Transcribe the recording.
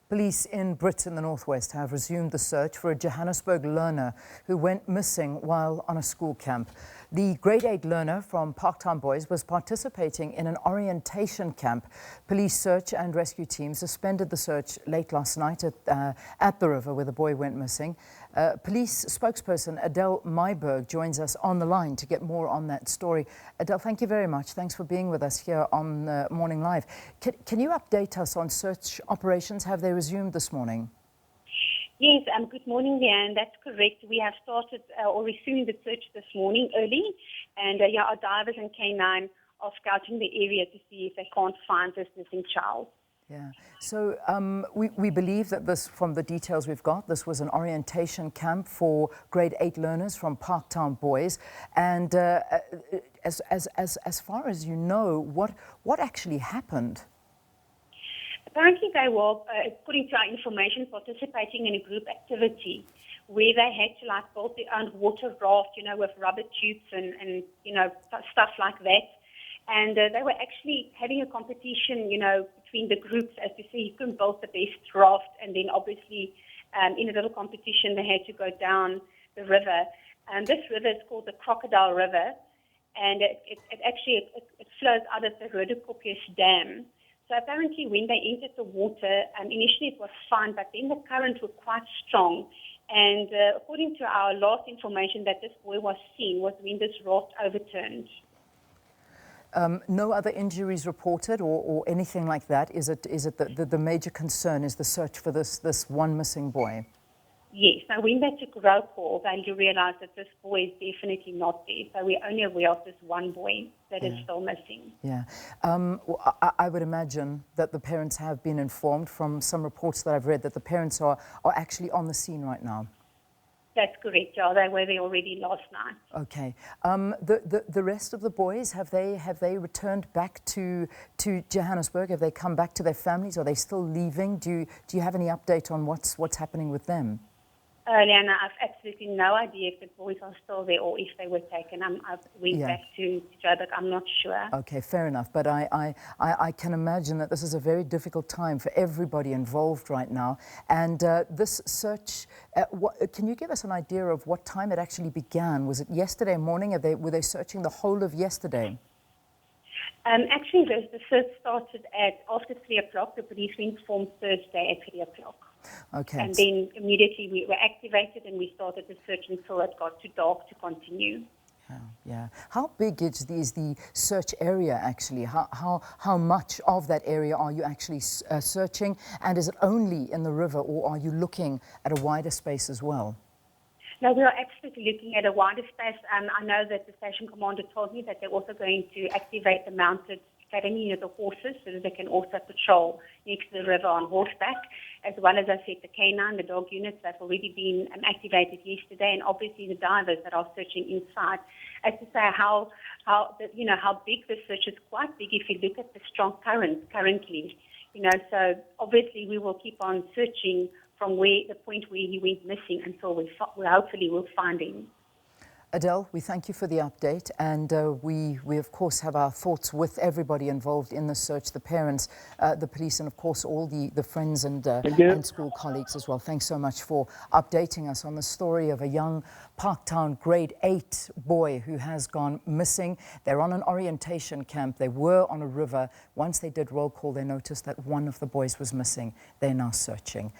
Police in Brits in the northwest have resumed the search for a Johannesburg learner who went missing while on a school camp. The grade 8 learner from Parktown Boys was participating in an orientation camp. Police search and rescue teams suspended the search late last night at the river where the boy went missing. Police spokesperson Adele Myberg joins us on the line to get more on that story. Adele, thank you very much. Thanks for being with us here on Morning Live. Can you update us on search operations? Have they resumed this morning? Yes, good morning, Leanne. That's correct. We have started or resumed the search this morning early, and our divers and K9 are scouting the area to see if they can't find this missing child. Yeah. So we believe that this, from the details we've got, this was an orientation camp for grade 8 learners from Parktown Boys. And as far as you know, what actually happened? Apparently they were, according to our information, participating in a group activity where they had to build their own water raft, with rubber tubes and stuff like that. And they were actually having a competition, between the groups as to see who can build the best raft. And then obviously in a little competition they had to go down the river. And this river is called the Crocodile River, and it actually flows out of the Rhodocoppius Dam. So apparently when they entered the water, initially it was fine, but then the currents were quite strong. And according to our last information that this boy was seen was when this raft overturned. No other injuries reported or anything like that? Is it the major concern is the search for this one missing boy? Yes. Now, when they took roll call, they realized that this boy is definitely not there. So we're only aware of this one boy that is still missing. Yeah. I would imagine that the parents have been informed from some reports that I've read that the parents are actually on the scene right now. That's correct, yeah. They were there already last night. Okay. The rest of the boys, have they returned back to Johannesburg? Have they come back to their families? Are they still leaving? Do you have any update on what's happening with them? Leanna, I've absolutely no idea if the boys are still there or if they were taken. I went back to Joburg. I'm not sure. Okay, fair enough. But I can imagine that this is a very difficult time for everybody involved right now. And this search, can you give us an idea of what time it actually began? Was it yesterday morning? Were they searching the whole of yesterday? Actually, the search started after 3 o'clock. The police were informed Thursday at 3 o'clock. Okay. And then immediately we were activated and we started the search until it got too dark to continue. Yeah. How big is the search area actually? How much of that area are you actually searching? And is it only in the river or are you looking at a wider space as well? No, we are absolutely looking at a wider space. I know that the station commander told me that they're also going to activate the mounted academy of the horses so that they can also patrol next to the river on horseback, as well as I said, the K9, the dog units that have already been activated yesterday, and obviously the divers that are searching inside. As to say how big the search is, quite big if you look at the strong currents currently. So obviously we will keep on searching from the point where he went missing until we hopefully will find him. Adele, we thank you for the update, and we of course have our thoughts with everybody involved in the search, the parents, the police, and of course all the friends and school colleagues as well. Thanks so much for updating us on the story of a young Parktown grade 8 boy who has gone missing. They're on an orientation camp. They were on a river. Once they did roll call, they noticed that one of the boys was missing. They're now searching.